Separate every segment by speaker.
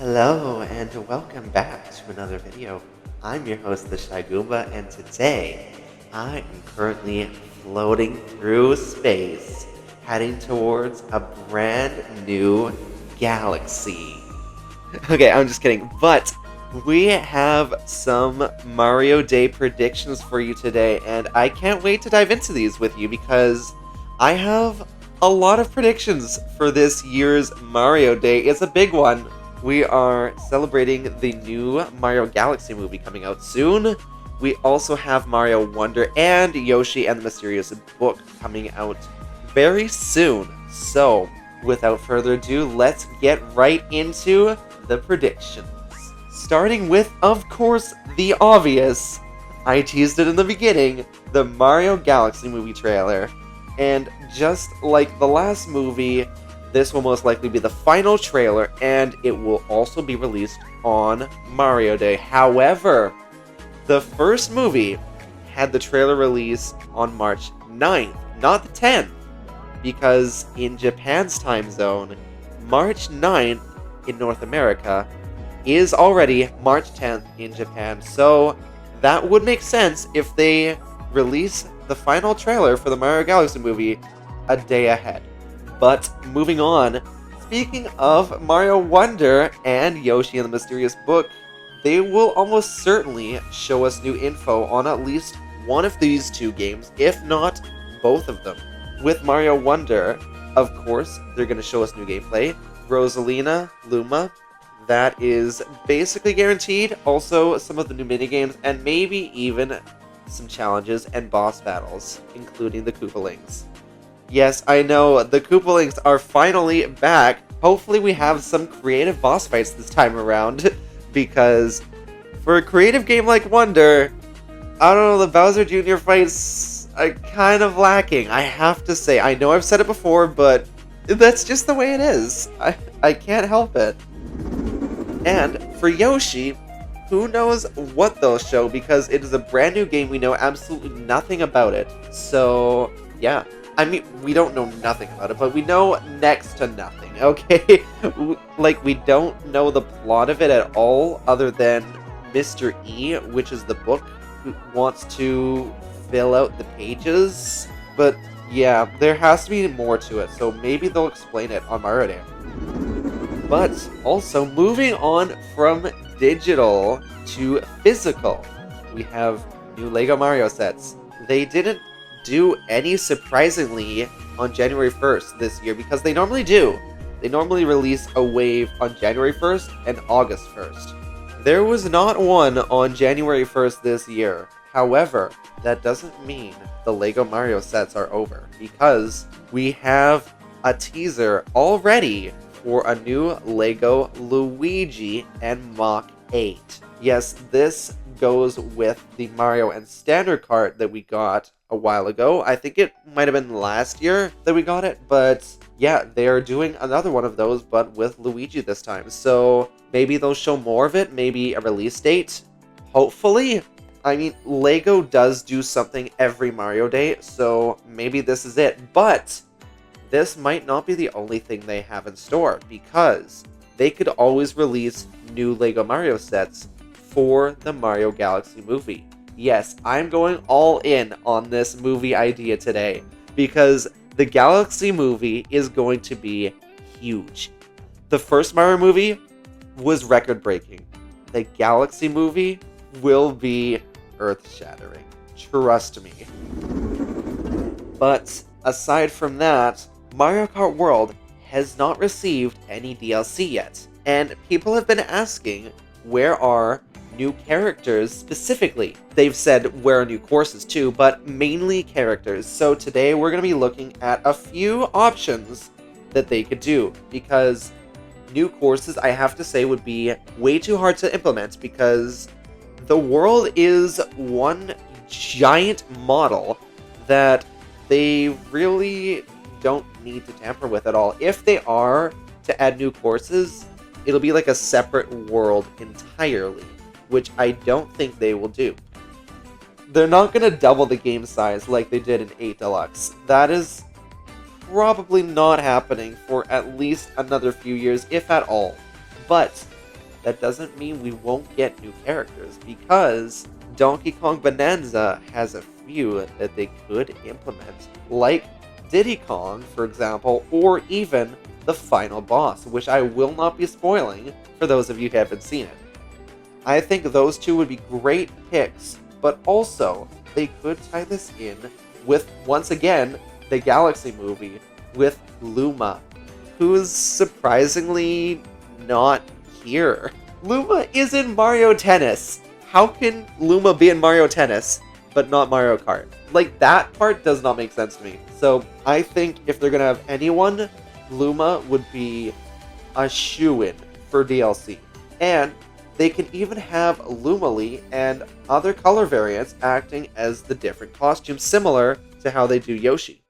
Speaker 1: Hello and welcome back to another video. I'm your host, the Shy Goomba, and today I am currently floating through space, heading towards a brand new galaxy. Okay, I'm just kidding, but we have some Mario Day predictions for you today, and I can't wait to dive into these with you because I have a lot of predictions for this year's Mario Day. It's a big one. We are celebrating the new Mario Galaxy movie coming out soon. We also have Mario Wonder and Yoshi and the Mysterious Book coming out very soon. So, without further ado, let's get right into the predictions. Starting with, of course, the obvious. I teased it in the beginning, the Mario Galaxy movie trailer. And just like the last movie, this will most likely be the final trailer, and it will also be released on Mario Day. However, the first movie had the trailer release on March 9th, not the 10th, because in Japan's time zone, March 9th in North America is already March 10th in Japan. So that would make sense if they release the final trailer for the Mario Galaxy movie a day ahead. But moving on, speaking of Mario Wonder and Yoshi and the Mysterious Book, they will almost certainly show us new info on at least one of these two games, if not both of them. With Mario Wonder, of course, they're going to show us new gameplay. Rosalina, Luma, that is basically guaranteed. Also, some of the new minigames, and maybe even some challenges and boss battles, including the Koopalings. Yes, I know, the Koopalings are finally back. Hopefully we have some creative boss fights this time around, because for a creative game like Wonder, I don't know, the Bowser Jr. fights are kind of lacking, I have to say. I know I've said it before, but that's just the way it is. I can't help it. And for Yoshi, who knows what they'll show, because it is a brand new game, we know absolutely nothing about it. So, yeah. I mean, we don't know nothing about it, but we know next to nothing, okay? Like, we don't know the plot of it at all, other than Mr. E, which is the book, who wants to fill out the pages. But, yeah, there has to be more to it, so maybe they'll explain it on Mario Day. But, also, moving on from digital to physical, we have new LEGO Mario sets. They didn't do any surprisingly on January 1st this year, because they normally do. They normally release a wave on January 1st and August 1st. There was not one on January 1st this year. However, that doesn't mean the LEGO Mario sets are over, because we have a teaser already for a new LEGO Luigi and MAR10. Yes, this goes with the Mario and Standard Kart that we got a while ago. I think it might have been last year that we got it, but yeah, they are doing another one of those, but with Luigi this time. So maybe they'll show more of it, maybe a release date. Hopefully. I mean, LEGO does do something every Mario Day, so maybe this is it. But this might not be the only thing they have in store, because they could always release new LEGO Mario sets for the Mario Galaxy movie. Yes, I'm going all in on this movie idea today, because the Galaxy movie is going to be huge. The first Mario movie was record-breaking. The Galaxy movie will be earth-shattering. Trust me. But aside from that, Mario Kart World has not received any DLC yet, and people have been asking, where are new characters specifically? They've said where are new courses too, but mainly characters. So today we're going to be looking at a few options that they could do, because new courses, I have to say, would be way too hard to implement, because the world is one giant model that they really don't need to tamper with at all. If they are to add new courses, it'll be like a separate world entirely, which I don't think they will do. They're not going to double the game size like they did in 8 Deluxe. That is probably not happening for at least another few years, if at all. But that doesn't mean we won't get new characters, because Donkey Kong Bonanza has a few that they could implement, like Diddy Kong, for example, or even the final boss, which I will not be spoiling for those of you who haven't seen it. I think those two would be great picks, but also they could tie this in with, once again, the Galaxy movie with Luma, who's surprisingly not here. Luma is in Mario Tennis. How can Luma be in Mario Tennis, but not Mario Kart? Like, that part does not make sense to me. So I think if they're gonna have anyone, Luma would be a shoo-in for DLC. And they can even have Lumali and other color variants acting as the different costumes, similar to how they do Yoshi.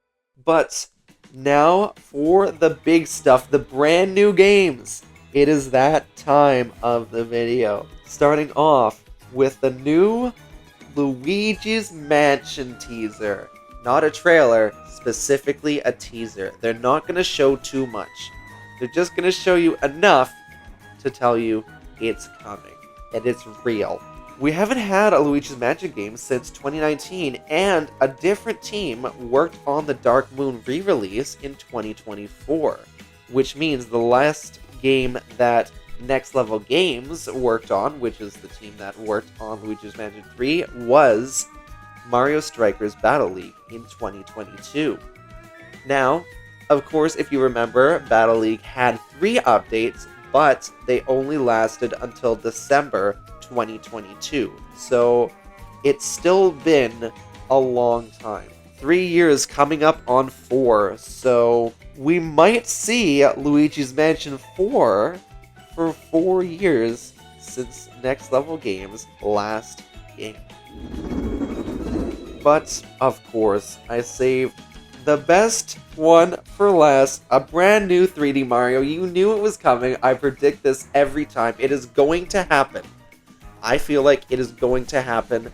Speaker 1: But now for the big stuff, the brand new games. It is that time of the video. Starting off with the new Luigi's Mansion teaser. Not a trailer, specifically a teaser. They're not going to show too much. They're just going to show you enough to tell you it's coming. And it's real. We haven't had a Luigi's Mansion game since 2019, and a different team worked on the Dark Moon re-release in 2024. Which means the last game that Next Level Games worked on, which is the team that worked on Luigi's Mansion 3, was Mario Strikers Battle League in 2022. Now, of course, if you remember, Battle League had 3 updates, but they only lasted until December 2022. So it's still been a long time. 3 years coming up on 4, so we might see Luigi's Mansion 4 for 4 years since Next Level Games' last game. But, of course, I saved the best one for last, a brand new 3D Mario. You knew it was coming. I predict this every time. It is going to happen. I feel like it is going to happen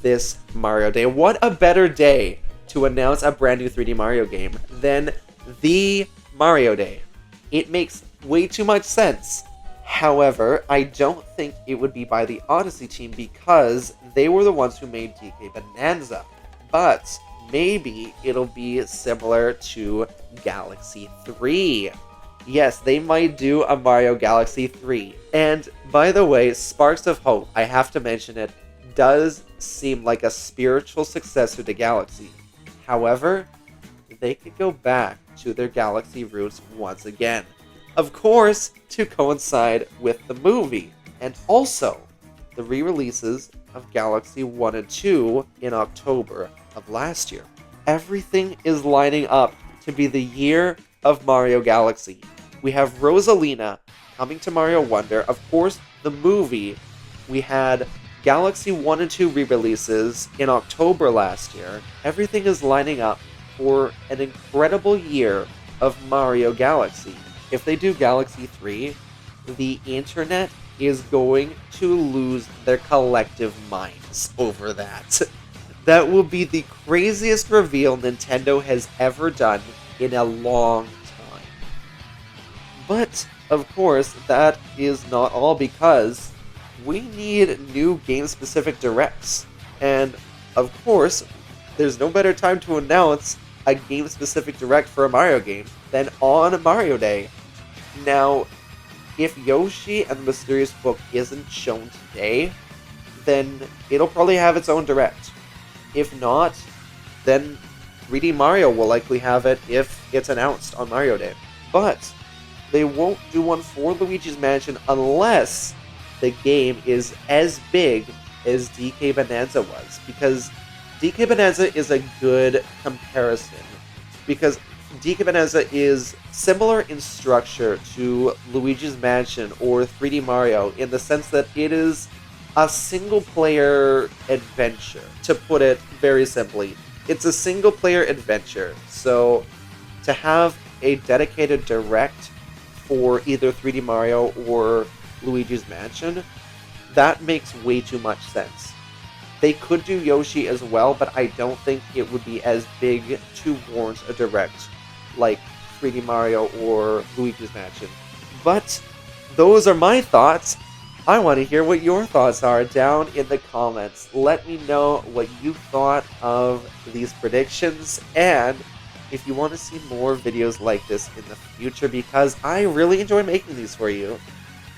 Speaker 1: this Mario Day. What a better day to announce a brand new 3D Mario game than the Mario Day. It makes way too much sense. However, I don't think it would be by the Odyssey team because they were the ones who made DK Bonanza. But maybe it'll be similar to Galaxy 3. Yes, they might do a Mario Galaxy 3. And by the way, Sparks of Hope, I have to mention it, does seem like a spiritual successor to Galaxy. However, they could go back to their Galaxy roots once again. Of course, to coincide with the movie, and also the re-releases of Galaxy 1 and 2 in October of last year. Everything is lining up to be the year of Mario Galaxy. We have Rosalina coming to Mario Wonder. Of course, the movie, we had Galaxy 1 and 2 re-releases in October last year. Everything is lining up for an incredible year of Mario Galaxy. If they do Galaxy 3, the internet is going to lose their collective minds over that. That will be the craziest reveal Nintendo has ever done in a long time. But, of course, that is not all, because we need new game-specific directs. And, of course, there's no better time to announce a game-specific direct for a Mario game than on Mario Day. Now, if Yoshi and the Mysterious Book isn't shown today, then it'll probably have its own direct. If not, then 3D Mario will likely have it if it's announced on Mario Day. But they won't do one for Luigi's Mansion unless the game is as big as DK Bonanza was, because DK Bonanza is a good comparison, because DK Bonanza is similar in structure to Luigi's Mansion or 3D Mario in the sense that it is a single-player adventure, to put it very simply. It's a single-player adventure, so to have a dedicated direct for either 3D Mario or Luigi's Mansion, that makes way too much sense. They could do Yoshi as well, but I don't think it would be as big to warrant a direct like 3D Mario or Luigi's Mansion. But those are my thoughts. I want to hear what your thoughts are down in the comments. Let me know what you thought of these predictions and if you want to see more videos like this in the future because I really enjoy making these for you.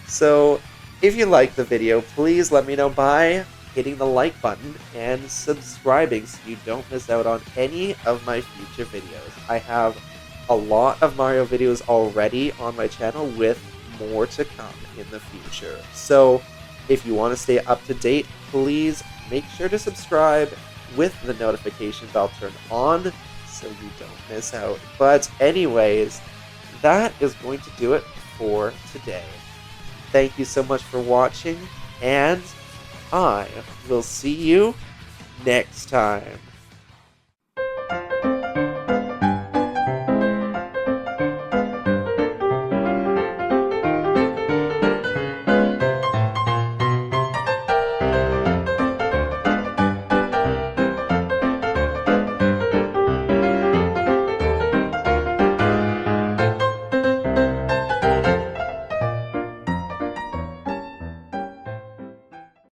Speaker 1: So if you liked the video, please let me know by hitting the like button and subscribing so you don't miss out on any of my future videos. I have a lot of Mario videos already on my channel with more to come in the future. So if you want to stay up to date, please make sure to subscribe with the notification bell turned on so you don't miss out. But anyways, that is going to do it for today. Thank you so much for watching, and I will see you next time.